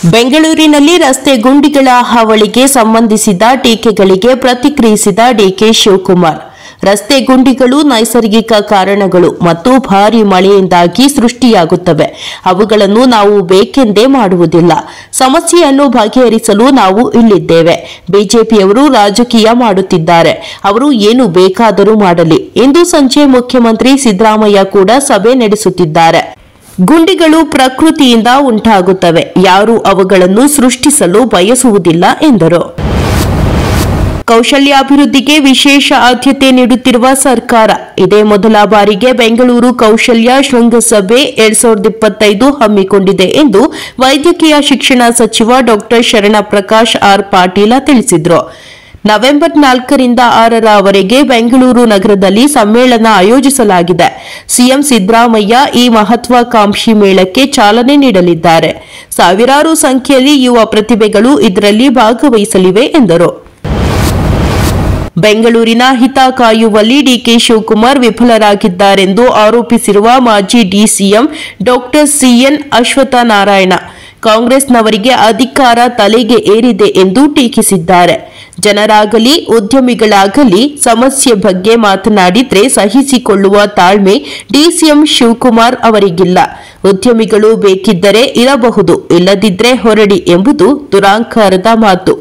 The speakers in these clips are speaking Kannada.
ಬೆಂಗಳೂರಿನಲ್ಲಿ ರಸ್ತೆ ಗುಂಡಿಗಳ ಹಾವಳಿಗೆ ಸಂಬಂಧಿಸಿದ ಟೀಕೆಗಳಿಗೆ ಪ್ರತಿಕ್ರಿಯಿಸಿದ ಡಿಕೆ ಶಿವಕುಮಾರ್, ರಸ್ತೆ ಗುಂಡಿಗಳು ನೈಸರ್ಗಿಕ ಕಾರಣಗಳು ಮತ್ತು ಭಾರೀ ಮಳೆಯಿಂದಾಗಿ ಸೃಷ್ಟಿಯಾಗುತ್ತವೆ. ಅವುಗಳನ್ನು ನಾವು ಬೇಕೆಂದೇ ಮಾಡುವುದಿಲ್ಲ. ಸಮಸ್ಯೆಯನ್ನು ಬಗೆಹರಿಸಲು ನಾವು ಇಲ್ಲಿದ್ದೇವೆ. ಬಿಜೆಪಿಯವರು ರಾಜಕೀಯ ಮಾಡುತ್ತಿದ್ದಾರೆ. ಅವರು ಏನು ಬೇಕಾದರೂ ಮಾಡಲಿ. ಇಂದು ಸಂಜೆ ಮುಖ್ಯಮಂತ್ರಿ ಸಿದ್ದರಾಮಯ್ಯ ಕೂಡ ಸಭೆ ನಡೆಸುತ್ತಿದ್ದಾರೆ. ಗುಂಡಿಗಳು ಪ್ರಕೃತಿಯಿಂದ ಉಂಟಾಗುತ್ತವೆ. ಯಾರೂ ಅವುಗಳನ್ನು ಸೃಷ್ಟಿಸಲು ಬಯಸುವುದಿಲ್ಲ ಎಂದರು. ಕೌಶಲ್ಯಾಭಿವೃದ್ಧಿಗೆ ವಿಶೇಷ ಆದ್ಯತೆ ನೀಡುತ್ತಿರುವ ಸರ್ಕಾರ ಇದೇ ಮೊದಲ ಬಾರಿಗೆ ಬೆಂಗಳೂರು ಕೌಶಲ್ಯ ಶೃಂಗಸಭೆ 2025 ಹಮ್ಮಿಕೊಂಡಿದೆ ಎಂದು ವೈದ್ಯಕೀಯ ಶಿಕ್ಷಣ ಸಚಿವ ಡಾ ಶರಣಪ್ರಕಾಶ್ ಆರ್ ಪಾಟೀಲ ತಿಳಿಸಿದರು. ನವೆಂಬರ್ 4ರಿಂದ 6ರವರೆಗೆ ಬೆಂಗಳೂರು ನಗರದಲ್ಲಿ ಸಮ್ಮೇಳನ ಆಯೋಜಿಸಲಾಗಿದೆ. ಸಿಎಂ ಸಿದ್ದರಾಮಯ್ಯ ಈ ಮಹತ್ವಾಕಾಂಕ್ಷಿ ಮೇಳಕ್ಕೆ ಚಾಲನೆ ನೀಡಲಿದ್ದಾರೆ. ಸಾವಿರಾರು ಸಂಖ್ಯೆಯಲ್ಲಿ ಯುವ ಪ್ರತಿಭೆಗಳು ಇದರಲ್ಲಿ ಭಾಗವಹಿಸಲಿವೆ ಎಂದರು. ಬೆಂಗಳೂರಿನ ಹಿತ ಕಾಯುವಲ್ಲಿ ಡಿಕೆ ಶಿವಕುಮಾರ್ ವಿಫಲರಾಗಿದ್ದಾರೆಂದು ಆರೋಪಿಸಿರುವ ಮಾಜಿ ಡಿಸಿಎಂ ಡಾ ಸಿಎನ್ ಅಶ್ವತ್ಥನಾರಾಯಣ, ಕಾಂಗ್ರೆಸ್ನವರಿಗೆ ಅಧಿಕಾರ ತಲೆಗೆ ಏರಿದೆ ಎಂದು ಟೀಕಿಸಿದ್ದಾರೆ. ಜನರಾಗಲಿ ಉದ್ಯಮಿಗಳಾಗಲಿ ಸಮಸ್ಯೆ ಬಗ್ಗೆ ಮಾತನಾಡಿದ್ರೆ ಸಹಿಸಿಕೊಳ್ಳುವ ತಾಳ್ಮೆ ಡಿಸಿಎಂ ಶಿವಕುಮಾರ್ ಅವರಿಗಿಲ್ಲ. ಉದ್ಯಮಿಗಳು ಬೇಕಿದ್ದರೆ ಇರಬಹುದು, ಇಲ್ಲದಿದ್ರೆ ಹೊರಡಿ ಎಂಬುದು ದುರಾಂಕಾರದ ಮಾತು.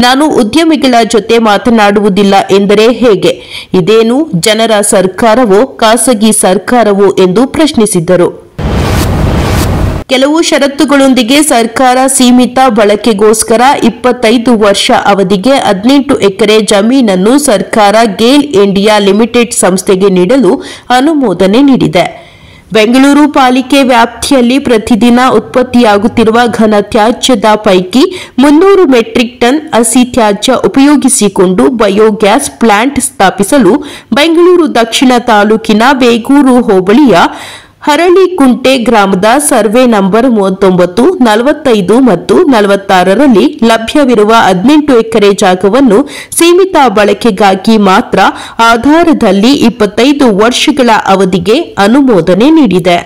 ನಾನು ಉದ್ಯಮಿಗಳ ಜೊತೆ ಮಾತನಾಡುವುದಿಲ್ಲ ಎಂದರೆ ಹೇಗೆ? ಇದೇನು ಜನರ ಸರ್ಕಾರವೋ ಖಾಸಗಿ ಸರ್ಕಾರವೋ ಎಂದು ಪ್ರಶ್ನಿಸಿದರು. ಕೆಲವು ಷರತ್ತುಗಳೊಂದಿಗೆ ಸರ್ಕಾರ ಸೀಮಿತ ಬಳಕೆಗೋಸ್ಕರ 25 ವರ್ಷ ಅವಧಿಗೆ 18 ಎಕರೆ ಜಮೀನನ್ನು ಸರ್ಕಾರ ಗೇಲ್ ಇಂಡಿಯಾ ಲಿಮಿಟೆಡ್ ಸಂಸ್ಥೆಗೆ ನೀಡಲು ಅನುಮೋದನೆ ನೀಡಿದೆ. ಬೆಂಗಳೂರು ಪಾಲಿಕೆ ವ್ಯಾಪ್ತಿಯಲ್ಲಿ ಪ್ರತಿದಿನ ಉತ್ಪತ್ತಿಯಾಗುತ್ತಿರುವ ಘನ ತ್ಯಾಜ್ಯದ ಪೈಕಿ 300 ಮೆಟ್ರಿಕ್ ಟನ್ ಹಸಿ ತ್ಯಾಜ್ಯ ಉಪಯೋಗಿಸಿಕೊಂಡು ಬಯೋಗ್ಯಾಸ್ ಪ್ಲಾಂಟ್ ಸ್ಥಾಪಿಸಲು ಬೆಂಗಳೂರು ದಕ್ಷಿಣ ತಾಲೂಕಿನ ಬೇಗೂರು ಹೋಬಳಿಯ ಹರಳಿಕುಂಟೆ ಗ್ರಾಮದ ಸರ್ವೆ ನಂಬರ್ 39, 45 ಮತ್ತು 46ರಲ್ಲಿ ಲಭ್ಯವಿರುವ 18 ಎಕರೆ ಜಾಗವನ್ನು ಸೀಮಿತ ಬಳಕೆಗಾಗಿ ಮಾತ್ರ ಆಧಾರದಲ್ಲಿ 25 ವರ್ಷಗಳ ಅವಧಿಗೆ ಅನುಮೋದನೆ ನೀಡಿದೆ.